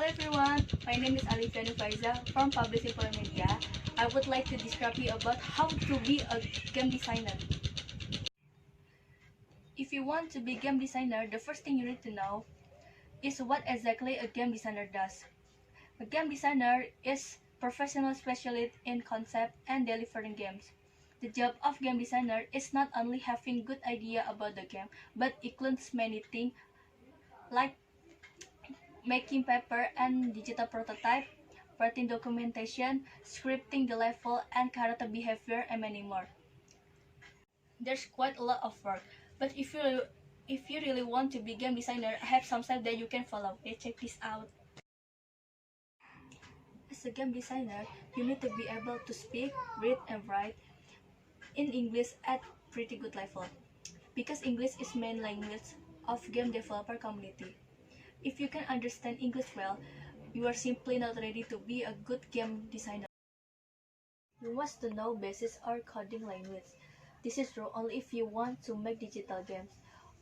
Hello everyone, my name is Alifia Nur Faiza from Publishing Media. I would like to describe you about how to be a game designer. If you want to be game designer, the first thing you need to know is what exactly a game designer does. A game designer is professional specialist in concept and delivering games. The job of game designer is not only having good idea about the game, but includes many things like making paper and digital prototype, writing documentation, scripting the level and character behavior, and many more. There's quite a lot of work, but if you really want to be game designer, I have some steps that you can follow. Let's check this out. As a game designer, you need to be able to speak, read, and write in English at pretty good level, because English is main language of game developer community. If you can understand English well, you are simply not ready to be a good game designer. You must know basics or coding language. This is true only if you want to make digital games.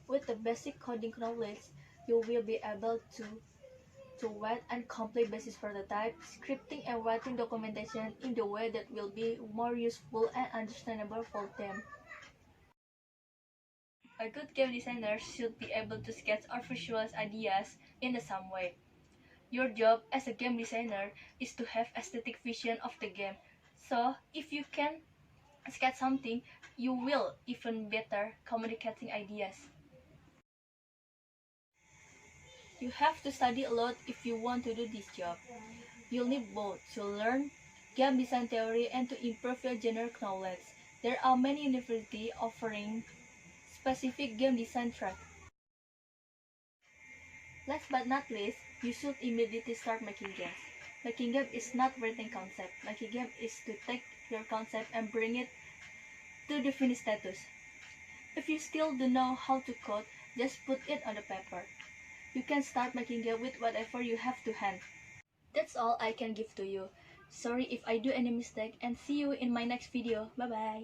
With the basic coding knowledge, you will be able to write and complete basic prototype, scripting and writing documentation in the way that will be more useful and understandable for them. A good game designer should be able to sketch or visualize ideas in some way. Your job as a game designer is to have aesthetic vision of the game. So, if you can sketch something, you will even better communicating ideas. You have to study a lot if you want to do this job. You'll need both to learn game design theory and to improve your general knowledge. There are many universities offering specific game design track. Last but not least, you should immediately start making games. Making game is not writing concept. Making game is to take your concept and bring it to the finished status. If you still don't know how to code, just put it on the paper. You can start making game with whatever you have to hand. That's all I can give to you. Sorry if I do any mistake, and see you in my next video. Bye bye.